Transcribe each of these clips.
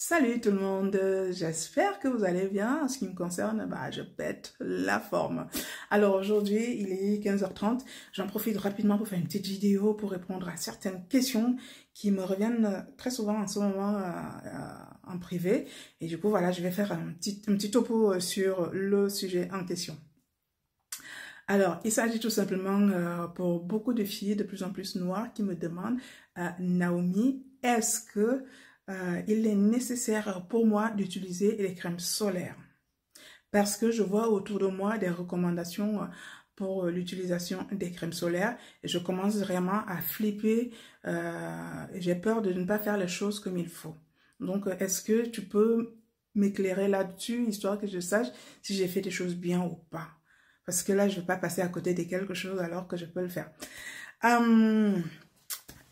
Salut tout le monde, j'espère que vous allez bien. En ce qui me concerne, je pète la forme. Alors aujourd'hui, il est 15h30. J'en profite rapidement pour faire une petite vidéo pour répondre à certaines questions qui me reviennent très souvent en ce moment en privé. Et du coup, voilà, je vais faire un petit topo sur le sujet en question. Alors, il s'agit tout simplement pour beaucoup de filles de plus en plus noires qui me demandent Naomi, est-ce que il est nécessaire pour moi d'utiliser les crèmes solaires? Parce que je vois autour de moi des recommandations pour l'utilisation des crèmes solaires et je commence vraiment à flipper. J'ai peur de ne pas faire les choses comme il faut. Donc, est-ce que tu peux m'éclairer là-dessus, histoire que je sache si j'ai fait des choses bien ou pas? Parce que là, je ne veux pas passer à côté de quelque chose alors que je peux le faire.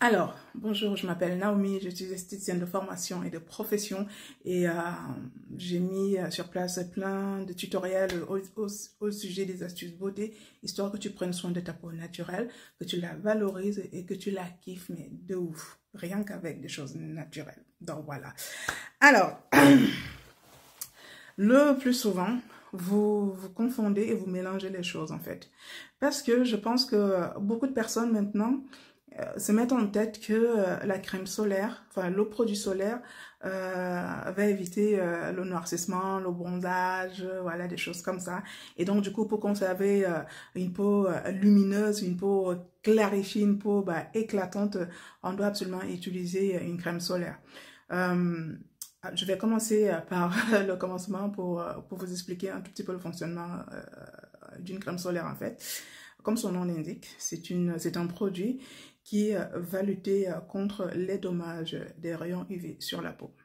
Alors, bonjour, je m'appelle Naomi, je suis esthéticienne de formation et de profession et j'ai mis sur place plein de tutoriels au sujet des astuces beauté, histoire que tu prennes soin de ta peau naturelle, que tu la valorises et que tu la kiffes, mais de ouf, rien qu'avec des choses naturelles. Donc voilà. Alors, le plus souvent, vous confondez et vous mélangez les choses en fait. Parce que je pense que beaucoup de personnes maintenant se mettent en tête que la crème solaire, enfin le produit solaire va éviter le noircissement, le bronzage, voilà, des choses comme ça. Et donc du coup, pour conserver une peau lumineuse, une peau clarifiée, une peau éclatante, on doit absolument utiliser une crème solaire. Je vais commencer par le commencement pour vous expliquer un tout petit peu le fonctionnement d'une crème solaire en fait. Comme son nom l'indique, c'est un produit qui va lutter contre les dommages des rayons UV sur la peau.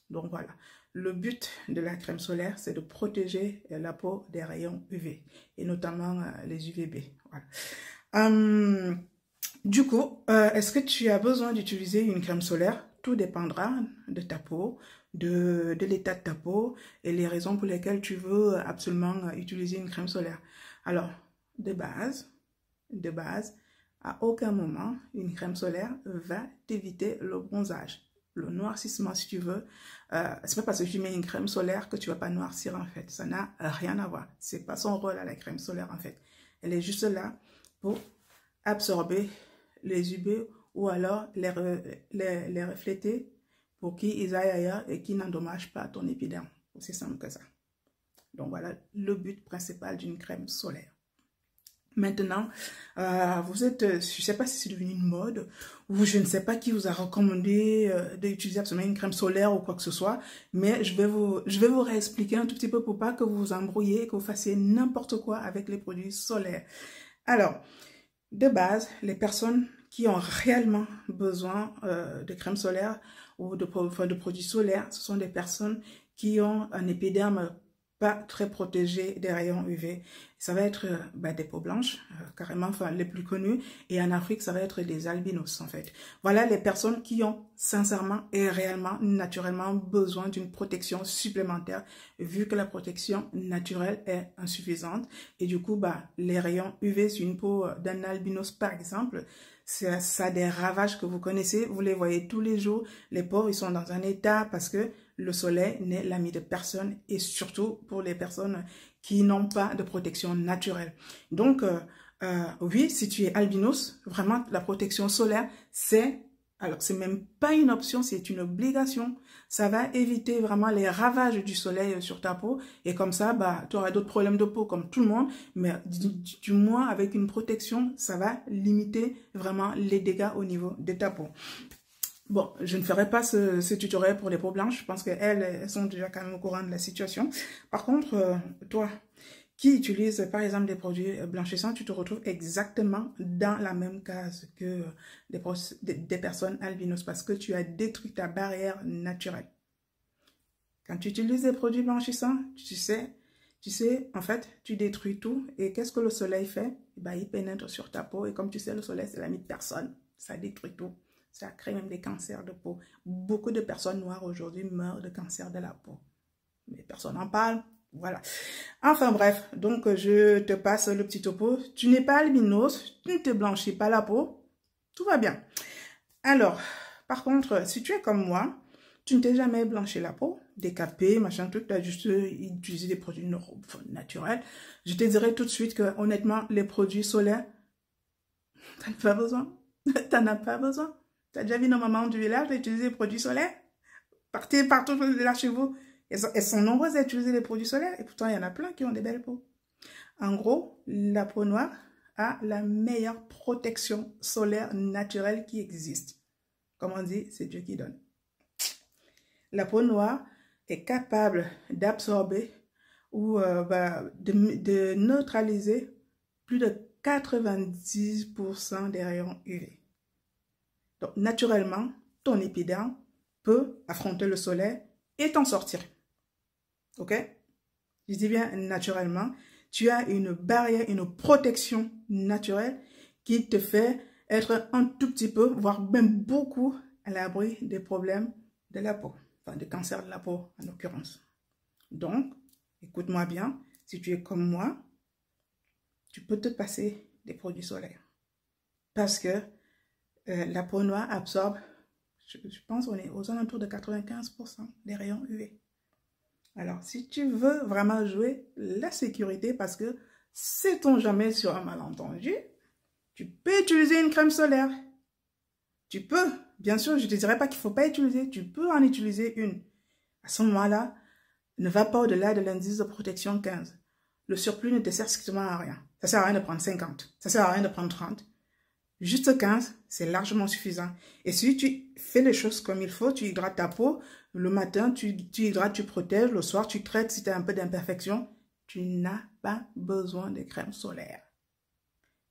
Donc voilà, le but de la crème solaire, c'est de protéger la peau des rayons UV et notamment les UVB. Voilà. Du coup, est-ce que tu as besoin d'utiliser une crème solaire? Tout dépendra de ta peau, de l'état de ta peau et les raisons pour lesquelles tu veux absolument utiliser une crème solaire. Alors, de base, à aucun moment, une crème solaire va t'éviter le bronzage, le noircissement si tu veux. C'est pas parce que tu mets une crème solaire que tu vas pas noircir en fait. Ça n'a rien à voir. C'est pas son rôle à la crème solaire en fait. Elle est juste là pour absorber les UV ou alors les refléter pour qu'ils aillent ailleurs et qu'ils n'endommagent pas ton épiderme. Aussi simple que ça. Donc voilà le but principal d'une crème solaire. Maintenant, vous êtes, je ne sais pas si c'est devenu une mode ou je ne sais pas qui vous a recommandé d'utiliser absolument une crème solaire ou quoi que ce soit, mais je vais vous réexpliquer un tout petit peu pour pas que vous vous embrouillez et que vous fassiez n'importe quoi avec les produits solaires. Alors, de base, les personnes qui ont réellement besoin de crème solaire ou de produits solaires, ce sont des personnes qui ont un épiderme pas très protégé des rayons UV. Ça va être des peaux blanches, carrément, enfin les plus connues. Et en Afrique, ça va être des albinos, en fait. Voilà les personnes qui ont sincèrement et réellement, naturellement besoin d'une protection supplémentaire, vu que la protection naturelle est insuffisante. Et du coup, les rayons UV sur une peau d'un albinos, par exemple, ça a des ravages que vous connaissez. Vous les voyez tous les jours. Les peaux, ils sont dans un état parce que le soleil n'est l'ami de personne et surtout pour les personnes qui n'ont pas de protection naturelle. Donc, oui, si tu es albinos, vraiment, la protection solaire, c'est même pas une option, c'est une obligation. Ça va éviter vraiment les ravages du soleil sur ta peau et comme ça, tu auras d'autres problèmes de peau comme tout le monde, mais du moins avec une protection, ça va limiter vraiment les dégâts au niveau de ta peau. Bon, je ne ferai pas ce tutoriel pour les peaux blanches. Je pense qu'elles sont déjà quand même au courant de la situation. Par contre, toi qui utilises par exemple des produits blanchissants, tu te retrouves exactement dans la même case que des personnes albinos parce que tu as détruit ta barrière naturelle. Quand tu utilises des produits blanchissants, tu sais, en fait, tu détruis tout. Et qu'est-ce que le soleil fait? Il pénètre sur ta peau. Et comme tu sais, le soleil, c'est l'ami de personne. Ça détruit tout. Ça crée même des cancers de peau. Beaucoup de personnes noires aujourd'hui meurent de cancer de la peau. Mais personne n'en parle. Voilà. Enfin bref, donc je te passe le petit topo. Tu n'es pas albinos, tu ne te blanchis pas la peau. Tout va bien. Alors, par contre, si tu es comme moi, tu ne t'es jamais blanchi la peau, décapé, machin, truc, tu as juste utilisé des produits naturels. Je te dirais tout de suite que, honnêtement, les produits solaires, t'en as pas besoin. T'en as pas besoin. T'as déjà vu nos mamans du village utiliser des produits solaires? Partez partout là chez vous. Elles sont nombreuses à utiliser les produits solaires et pourtant, il y en a plein qui ont des belles peaux. En gros, la peau noire a la meilleure protection solaire naturelle qui existe. Comme on dit, c'est Dieu qui donne. La peau noire est capable d'absorber ou de neutraliser plus de 90% des rayons UV. Donc, naturellement, ton épiderme peut affronter le soleil et t'en sortir. Ok? Je dis bien naturellement. Tu as une barrière, une protection naturelle qui te fait être un tout petit peu, voire même beaucoup, à l'abri des problèmes de la peau. Enfin, de cancer de la peau, en l'occurrence. Donc, écoute-moi bien, si tu es comme moi, tu peux te passer des produits solaires. Parce que la peau noire absorbe, je pense qu'on est aux alentours de 95% des rayons UV. Alors, si tu veux vraiment jouer la sécurité, parce que sait-on jamais sur un malentendu, tu peux utiliser une crème solaire. Tu peux. Bien sûr, je ne te dirais pas qu'il ne faut pas utiliser. Tu peux en utiliser une. À ce moment-là, ne va pas au-delà de l'indice de protection 15. Le surplus ne te sert strictement à rien. Ça ne sert à rien de prendre 50. Ça ne sert à rien de prendre 30. Juste 15, c'est largement suffisant. Et si tu fais les choses comme il faut, tu hydrates ta peau, le matin, tu hydrates, tu protèges, le soir, tu traites si tu as un peu d'imperfection, tu n'as pas besoin de crème solaire.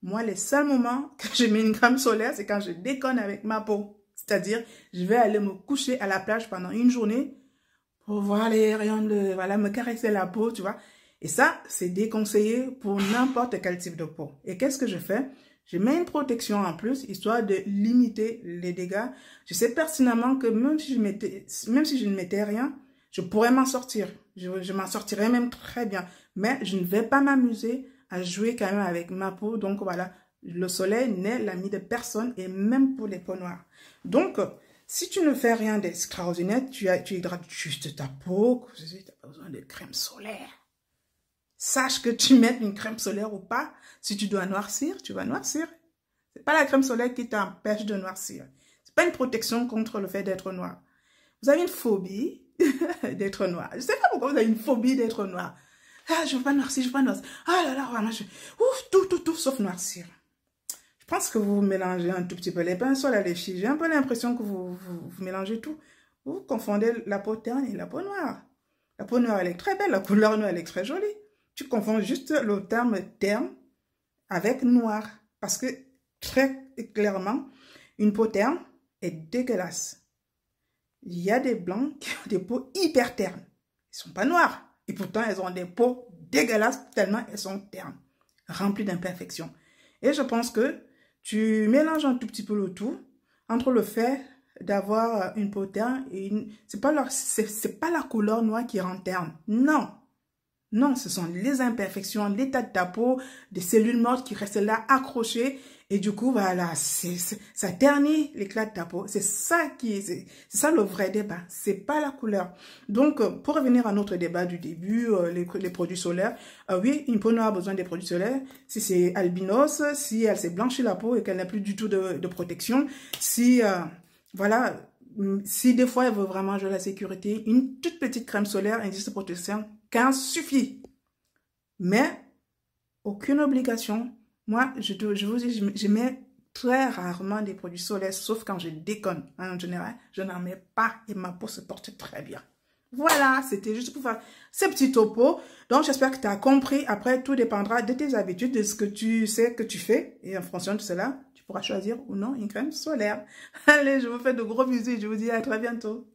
Moi, les seuls moments que je mets une crème solaire, c'est quand je déconne avec ma peau. C'est-à-dire, je vais aller me coucher à la plage pendant une journée pour voir les rayons voilà, me caresser la peau, tu vois. Et ça, c'est déconseillé pour n'importe quel type de peau. Et qu'est-ce que je fais? Je mets une protection en plus, histoire de limiter les dégâts. Je sais pertinemment que même si je ne mettais rien, je pourrais m'en sortir. Je m'en sortirais même très bien. Mais je ne vais pas m'amuser à jouer quand même avec ma peau. Donc voilà, le soleil n'est l'ami de personne et même pour les peaux noires. Donc, si tu ne fais rien d'extraordinaire, tu hydrates juste ta peau, tu n'as pas besoin de crème solaire. Sache que tu mets une crème solaire ou pas, si tu dois noircir, tu vas noircir. Ce n'est pas la crème solaire qui t'empêche de noircir. Ce n'est pas une protection contre le fait d'être noir. Vous avez une phobie d'être noir. Je ne sais pas pourquoi vous avez une phobie d'être noir. Ah, je ne veux pas noircir, je ne veux pas noircir. Ah là là, vraiment, tout sauf noircir. Je pense que vous mélangez un tout petit peu les pinceaux, les filles. J'ai un peu l'impression que vous mélangez tout. Vous confondez la peau terne et la peau noire. La peau noire, elle est très belle. La couleur noire, elle est très jolie. Tu confonds juste le terme terne avec noir. Parce que, très clairement, une peau terne est dégueulasse. Il y a des blancs qui ont des peaux hyper ternes. Ils ne sont pas noirs. Et pourtant, elles ont des peaux dégueulasses tellement elles sont ternes, remplies d'imperfections. Et je pense que tu mélanges un tout petit peu le tout entre le fait d'avoir une peau terne et une... C'est pas la couleur noire qui rend terne. Non. Non, ce sont les imperfections, l'état de ta peau, des cellules mortes qui restent là accrochées. Et du coup, voilà, ça ternit l'éclat de ta peau. C'est ça le vrai débat. C'est pas la couleur. Donc, pour revenir à notre débat du début, les produits solaires, oui, une peau noire a besoin des produits solaires. Si c'est albinos, si elle s'est blanchie la peau et qu'elle n'a plus du tout de protection, si, voilà, si des fois elle veut vraiment jouer la sécurité, une toute petite crème solaire, indice de protection, 15 suffit. Mais, aucune obligation. Moi, je vous dis, je mets très rarement des produits solaires, sauf quand je déconne. En général, je n'en mets pas et ma peau se porte très bien. Voilà, c'était juste pour faire ce petit topo. Donc, j'espère que tu as compris. Après, tout dépendra de tes habitudes, de ce que tu sais que tu fais. Et en fonction de cela, tu pourras choisir ou non une crème solaire. Allez, je vous fais de gros bisous et je vous dis à très bientôt.